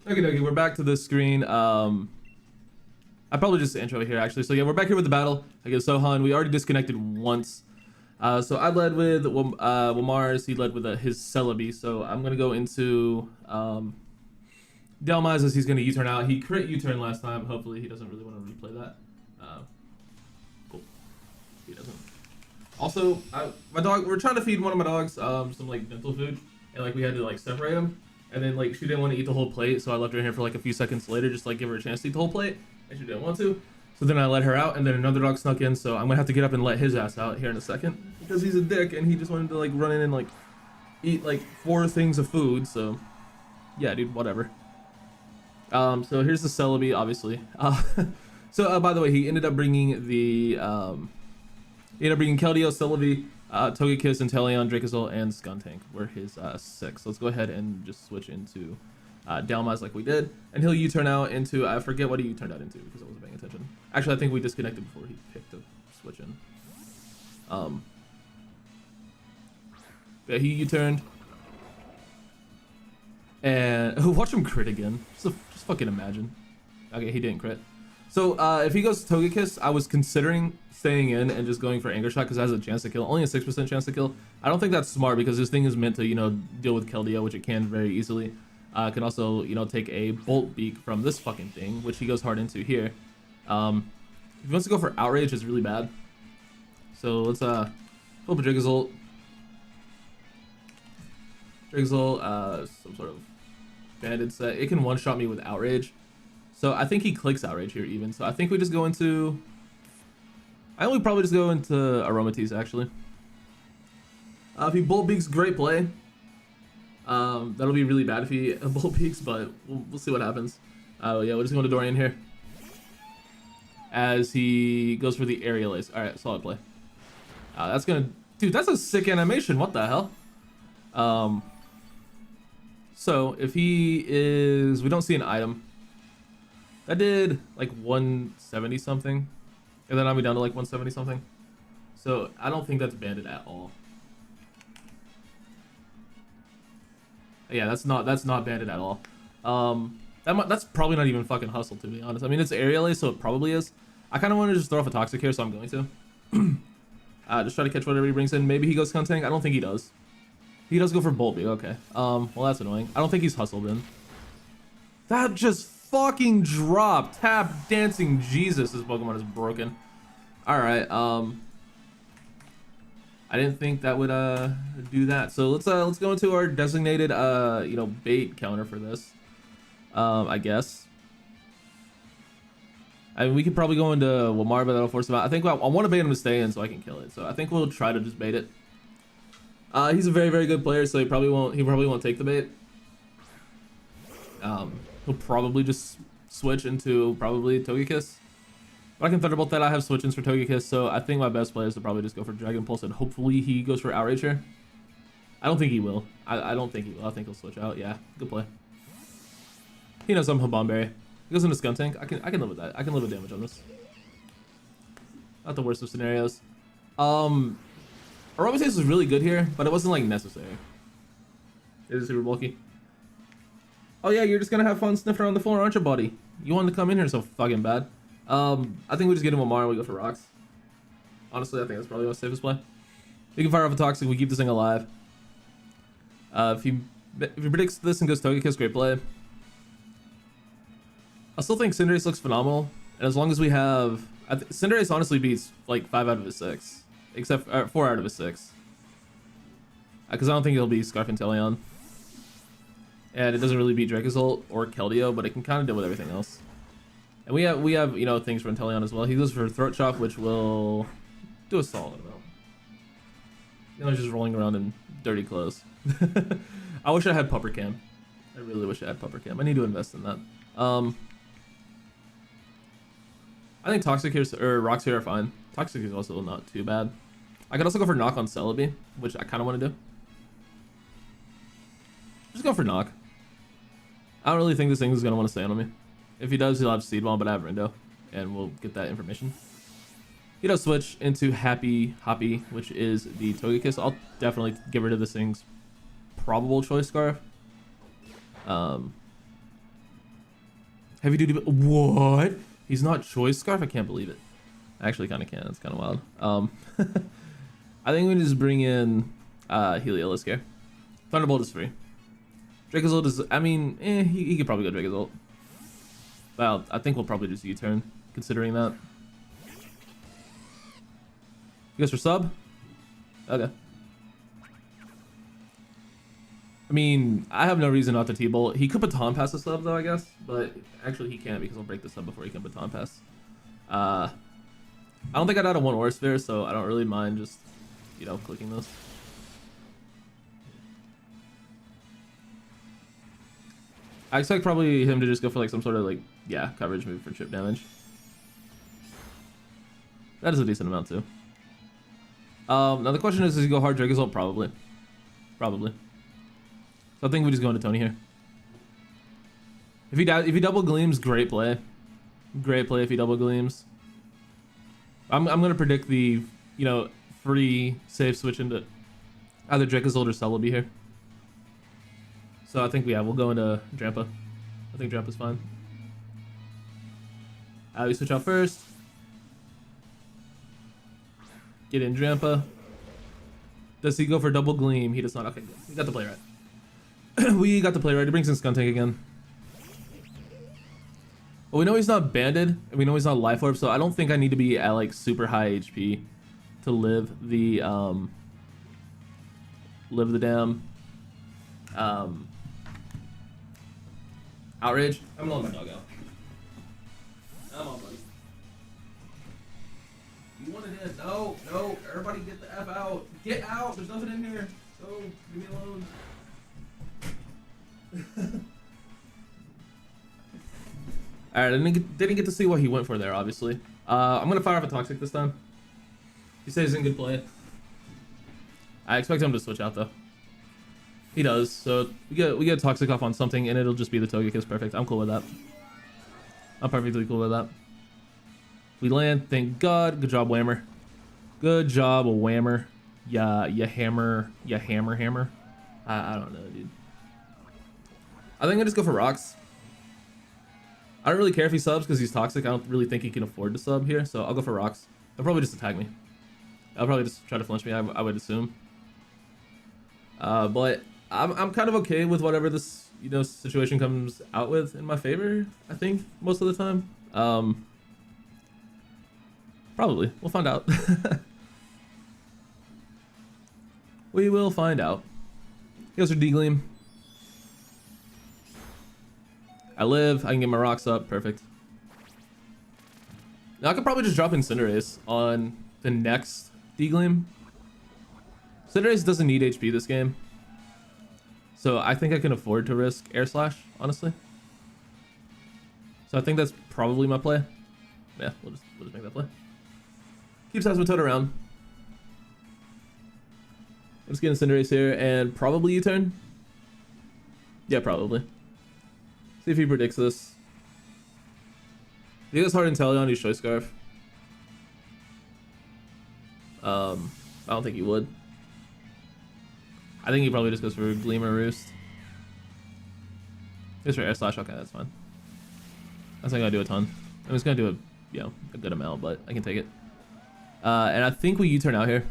Okay, we're back to the screen. I probably just intro here actually. So yeah, we're back here with the battle. Okay, Sohan, we already disconnected once. So I led with Wamars, he led with his Celebi. So I'm gonna go into Delmize as he's gonna U-turn out. He crit U-turn last time. Hopefully he doesn't really want to replay that. Cool. He doesn't. Also, my dog. We're trying to feed one of my dogs some like dental food, and like we had to like separate them. And then like she didn't want to eat the whole plate, so I left her in here for like a few seconds later, just like give her a chance to eat the whole plate, and she didn't want to. So then I let her out, and then another dog snuck in, so I'm gonna have to get up and let his ass out here in a second because he's a dick and he just wanted to like run in and like eat like 4 things of food. So yeah, dude, whatever. So here's the Celebi, obviously. So by the way, he ended up bringing the Keldeo, Celebi, Togekiss, Inteleon, Dracozolt, and Skuntank were his 6. Let's go ahead and just switch into Delmize like we did, and he'll U-turn out into, I forget what he U-turned out into because I wasn't paying attention. Actually, I think we disconnected before he picked to switch in. Yeah, he U-turned, and watch him crit again. Just fucking imagine. Okay, he didn't crit. So if he goes Togekiss, I was considering staying in and just going for Anger Shot because it has a chance to kill, only a 6% chance to kill. I don't think that's smart because this thing is meant to, you know, deal with Keldeo, which it can very easily. Can also, you know, take a Bolt Beak from this fucking thing, which he goes hard into here. If he wants to go for Outrage, it's really bad. So let's OPJellicent. Some sort of banded set. It can one-shot me with Outrage. So I think he clicks Outrage here even. So I think we just go into... I would probably just go into Aromatisse actually. If he Bolt Beaks, great play. That'll be really bad if he Bolt Beaks, but we'll see what happens. Yeah, we'll just go into Dorian here. As he goes for the Aerial Ace. Alright, solid play. That's gonna... Dude, that's a sick animation. What the hell? So if he is... We don't see an item. That did like 170 something. And then I'll be down to like 170 something. So I don't think that's banded at all. Yeah, that's not banded at all. That's probably not even fucking hustle, to be honest. I mean, it's Aerial Ace, so it probably is. I kind of want to just throw off a Toxic here, so I'm going to. Just try to catch whatever he brings in. Maybe he goes Skuntank. I don't think he does. He does go for Bolt Beak. Okay. Well, that's annoying. I don't think he's hustled in. That just fucking dropped. Tap dancing Jesus. This Pokemon is broken. All right. I didn't think that would do that. So let's go into our designated you know, bait counter for this. I guess. I mean, we could probably go into Walmart, but that'll force him out. I think I want to bait him to stay in so I can kill it. So I think we'll try to just bait it. He's a very, very good player, so he probably won't take the bait. He'll probably just switch into probably Togekiss. But I can Thunderbolt that. I have switch-ins for Togekiss, so I think my best play is to probably just go for Dragon Pulse, and hopefully he goes for Outrage here. I don't think he will. I don't think he will. I think he'll switch out. Yeah, good play. He knows I'm Bomberry. He goes into Skuntank. I can live with that. I can live with damage on this. Not the worst of scenarios. Aromatisse is really good here, but it wasn't like necessary. It is super bulky. Oh yeah, you're just gonna have fun sniffing around the floor, aren't you, buddy? You wanted to come in here so fucking bad. I think we just get him a Mario and we go for rocks. Honestly, I think that's probably the safest play. We can fire off a Toxic, we keep this thing alive. If he predicts this and goes Togekiss, great play. I still think Cinderace looks phenomenal, and as long as we have... Cinderace honestly beats like 5 out of his 6. Except 4 out of his 6. Because I don't think it'll be Scarf Inteleon. And it doesn't really beat Dracozolt or Keldeo, but it can kind of deal with everything else. And we have you know, things for Inteleon as well. He goes for Throat Chop, which will do a solid amount. You know, just rolling around in dirty clothes. I wish I had Pupper Cam. I really wish I had Pupper Cam. I need to invest in that. I think Toxic here or Rocks here are fine. Toxic is also not too bad. I could also go for Knock on Celebi, which I kind of want to do. Just go for Knock. I don't really think this thing is going to want to stay on me. If he does, he'll have Seed Bomb, but I have Rindo, and we'll get that information. He does switch into Happy Hoppy, which is the Togekiss. I'll definitely get rid of this thing's probable choice Scarf. Heavy duty. What? He's not choice scarf? I can't believe it. I actually kind of can. It's kind of wild. I think we just bring in Heliolisk here. Thunderbolt is free. Dracozolt is, I mean, he could probably go Dracozolt. Well, I think we'll probably just U-turn, considering that. You guys for sub? Okay. I mean, I have no reason not to T-Bolt. He could baton pass the sub though, I guess. But actually he can't because I'll break the sub before he can baton pass. I don't think I'd add a 1 Aura Sphere, so I don't really mind just, you know, clicking this. I expect probably him to just go for like some sort of like, yeah, coverage move for chip damage. That is a decent amount too. Now the question is, does he go hard Dracozolt? Probably. Probably. So I think we just go into Tony here. If he double gleams, great play. Great play if he double gleams. I'm gonna predict the, you know, free save switch into either Dracozolt or Celebi here. So I think we'll go into Drampa. I think Drampa's fine. We switch out first. Get in Drampa. Does he go for double gleam? He does not. Okay, good. We got the play right. We got the play right. He brings in Skuntank again. Well, we know he's not banded, and we know he's not life orb, so I don't think I need to be at like super high HP to live the damn outrage. I'm gonna let my dog out. Come on, buddy. You wanted in? No, no. Everybody get the F out. Get out. There's nothing in here. Go. Leave me alone. Alright, I didn't get to see what he went for there, obviously. I'm gonna fire off a Toxic this time. He says he's in good play. I expect him to switch out though. He does, so we get Toxic off on something and it'll just be the Togekiss. Perfect. I'm cool with that. I'm perfectly cool with that. We land, thank God. Good job, Whammer. Good job, Whammer. Yeah, you hammer. I don't know, dude. I think I just go for rocks. I don't really care if he subs because he's toxic. I don't really think he can afford to sub here, so I'll go for rocks. He'll probably just attack me. I'll probably just try to flinch me, I would assume. But I'm kind of okay with whatever this, you know, situation comes out with in my favor, I think, most of the time. Probably. We'll find out. We will find out. He goes for D-Gleam. I live. I can get my rocks up. Perfect. Now I could probably just drop in Cinderace on the next D-Gleam. Cinderace doesn't need HP this game. So I think I can afford to risk Air Slash, honestly. So I think that's probably my play. Yeah, we'll just make that play. Keep Seismitoad around. Let's get in Cinderace here and probably U-turn. Yeah, probably. See if he predicts this. If he goes hard Inteleon, he's Choice Scarf. I don't think he would. I think he probably just goes for Gleam or Roost. Goes for Air Slash. Okay, that's fine. That's not gonna do a ton. I'm just gonna do a good amount, but I can take it. And I think we U-turn out here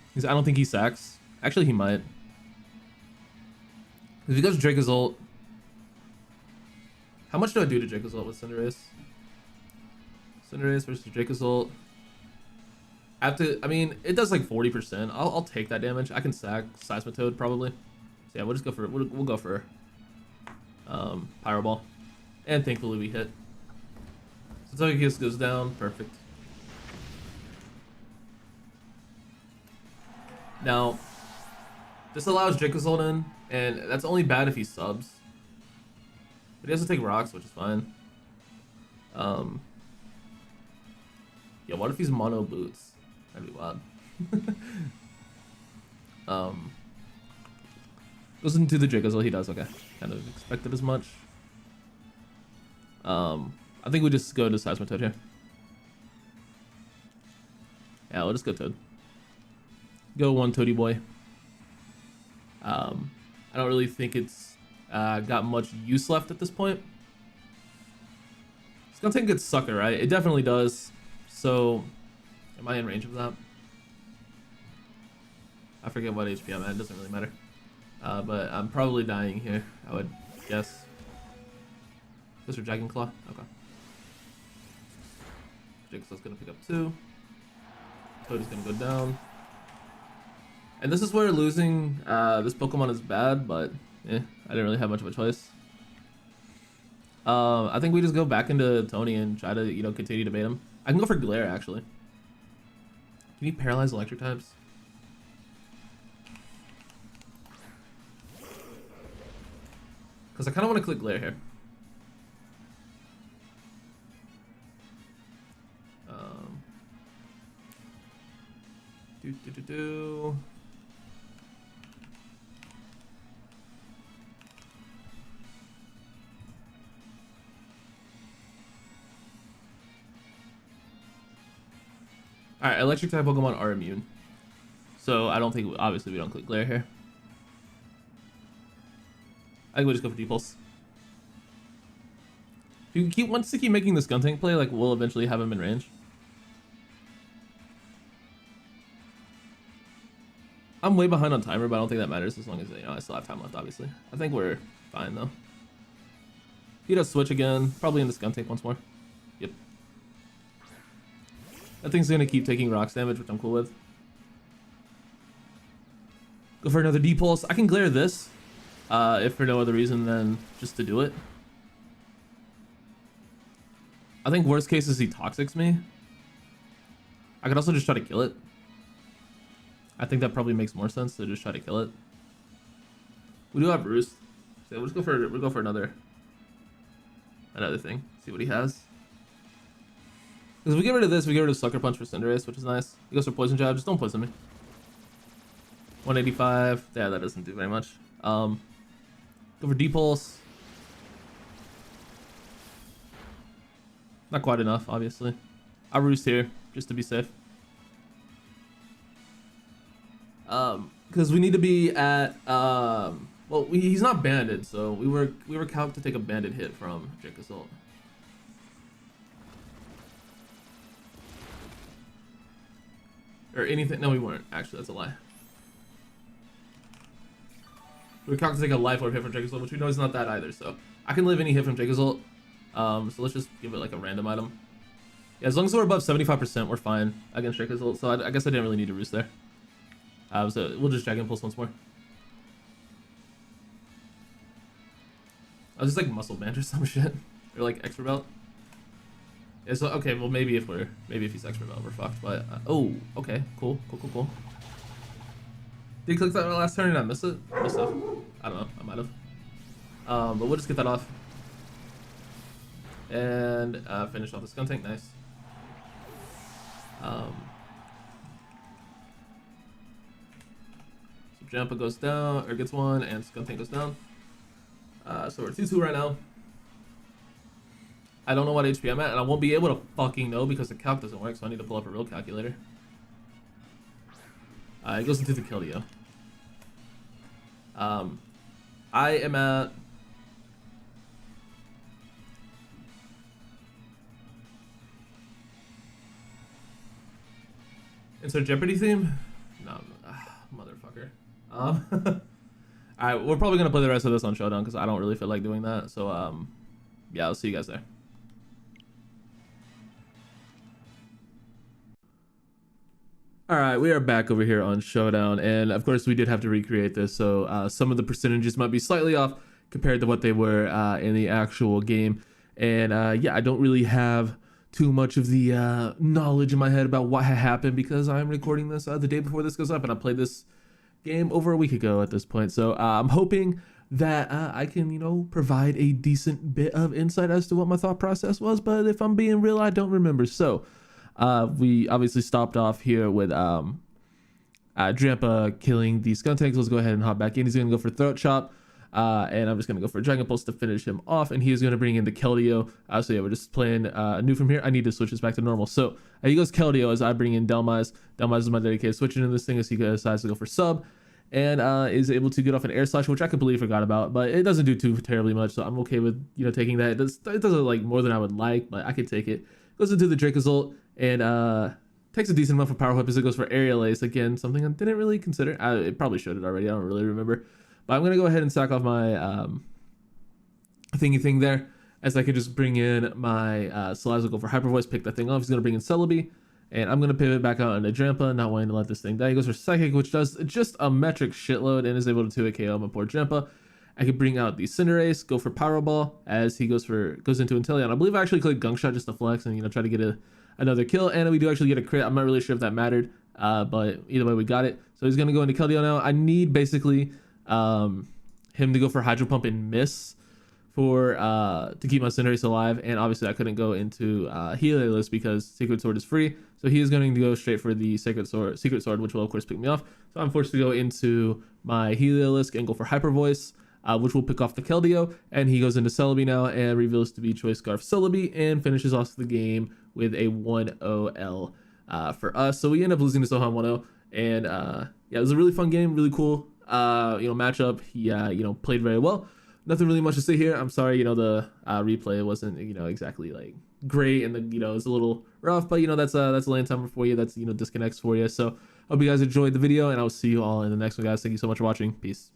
because I don't think he sacks. Actually, he might. If he goes Dracozolt. How much do I do to Dracozolt with Cinderace? Cinderace versus Dracozolt. I mean, it does like 40%. I'll take that damage. I can sack Seismitoad probably. So yeah, we'll just go for it. We'll go for Pyro Ball. And thankfully we hit. So Togekiss goes down. Perfect. Now, this allows Dracozolt in, and that's only bad if he subs. But he has to take rocks, which is fine. Yeah, what if he's mono boots? That'd be wild. Goes into the Dracozolt, he does, okay. Kind of expected as much. I think we just go to Seismitoad here. Yeah, we'll just go Toad. Go one Toady boy. I don't really think it's got much use left at this point. Skuntank gets sucker, right? It definitely does. So, am I in range of that? I forget what HP I'm at. It doesn't really matter. But I'm probably dying here, I would guess. This for Dragon Claw? Okay. Jigsaw's gonna pick up 2. Toadie's gonna go down. And this is where losing this Pokemon is bad, but I didn't really have much of a choice. I think we just go back into Tony and try to, you know, continue to bait him. I can go for Glare, actually. Can you paralyze electric types? Because I kind of want to click Glare here. Alright, electric type Pokemon are immune. So I don't think, obviously we don't click Glare here. I think we just go for Depulse. If you wants to keep making this Skuntank play, like we'll eventually have him in range. I'm way behind on timer, but I don't think that matters as long as, you know, I still have time left, obviously. I think we're fine though. He does switch again, probably in the Skuntank once more. Yep. That thing's gonna keep taking rocks damage, which I'm cool with. Go for another Depulse. I can Glare this, if for no other reason than just to do it. I think worst case is he Toxics me. I could also just try to kill it. I think that probably makes more sense to just try to kill it. We do have Roost, so we'll go for another thing. See what he has. Because if we get rid of this, we get rid of Sucker Punch for Cinderace, which is nice. He goes for Poison Jab. Just don't poison me. 185. Yeah, that doesn't do very much. Go for Depulse. Not quite enough, obviously. I'll Roost here just to be safe. Because we need to be at well, he's not banded, so we were calced to take a banded hit from Drake Assault. Or anything. No, we weren't. Actually, that's a lie. We were calced to take a life orb hit from Drake Assault, which we know is not that either. So I can live any hit from Drake Assault. So let's just give it like a random item. Yeah, as long as we're above 75%, we're fine against Drake Assault. So I guess I didn't really need to Roost there. So we'll just Dragon Pulse once more. I was just like Muscle Band or some shit, or like Expert Belt. Yeah, so okay, well maybe if he's Expert Belt, we're fucked. But oh, okay, cool. Did you click that last turn and I missed it? I don't know, I might have. But we'll just get that off and finish off the Skuntank. Nice. Jampa goes down, or gets one, and Skuntank goes down. So we're 2-2 right now. I don't know what HP I'm at, and I won't be able to fucking know because the calc doesn't work, so I need to pull up a real calculator. It goes into the Keldeo. I am at... Insert Jeopardy theme? No, motherfucker. Alright, we're probably gonna play the rest of this on Showdown because I don't really feel like doing that. So yeah, I'll see you guys there. Alright, we are back over here on Showdown, and of course we did have to recreate this, so some of the percentages might be slightly off compared to what they were in the actual game. And yeah, I don't really have too much of the knowledge in my head about what had happened because I'm recording this the day before this goes up, and I played this game over a week ago at this point. So I'm hoping that I can, you know, provide a decent bit of insight as to what my thought process was, but if I'm being real, I don't remember. So we obviously stopped off here with Drampa killing the Skuntank. Let's go ahead and hop back in. He's gonna go for Throat Chop, and I'm just gonna go for Dragon Pulse to finish him off, and he's gonna bring in the Keldeo. So yeah, we're just playing new from here. I need to switch this back to normal. So he goes Keldeo as I bring in Delmise. Delmise is my dedicated switching in this thing as he decides to go for Sub. and is able to get off an air slash, which I completely forgot about, but it doesn't do too terribly much, so I'm okay with, you know, taking that. It doesn't like more than I would like, but I could take it. Goes into the Draco's ult, and takes a decent amount for power whip as it goes for aerial ace. Again, something I didn't really consider. It probably showed it already, I don't really remember, but I'm gonna go ahead and sack off my thingy thing there, as I could just bring in my Salazzle, go for hyper voice, pick that thing off. He's gonna bring in Celebi. And I'm going to pivot back out into Drampa, not wanting to let this thing die. He goes for Psychic, which does just a metric shitload and is able to 2-hit KO my poor Drampa. I could bring out the Cinderace, go for Pyro Ball as he goes into Inteleon. I believe I actually clicked Gunk Shot just to flex and, you know, try to get another kill. And we do actually get a crit. I'm not really sure if that mattered, but either way, we got it. So he's going to go into Keldeo now. I need basically him to go for Hydro Pump and miss for to keep my Cinderace alive, and obviously I couldn't go into Heliolisk because Secret Sword is free, so he is going to go straight for the Secret Sword, which will of course pick me off. So I'm forced to go into my Heliolisk and go for Hyper Voice, which will pick off the Keldeo, and he goes into Celebi now and reveals to be Choice Scarf Celebi and finishes off the game with a 1-0 for us. So we end up losing to Sohan 1-0, and yeah, it was a really fun game, really cool matchup. He you know, played very well. Nothing really much to say here. I'm sorry, you know, the replay wasn't, you know, exactly like great, and the, you know, it's a little rough, but you know, that's a lane timer for you. That's, you know, disconnects for you. So hope you guys enjoyed the video, and I'll see you all in the next one, guys. Thank you so much for watching. Peace.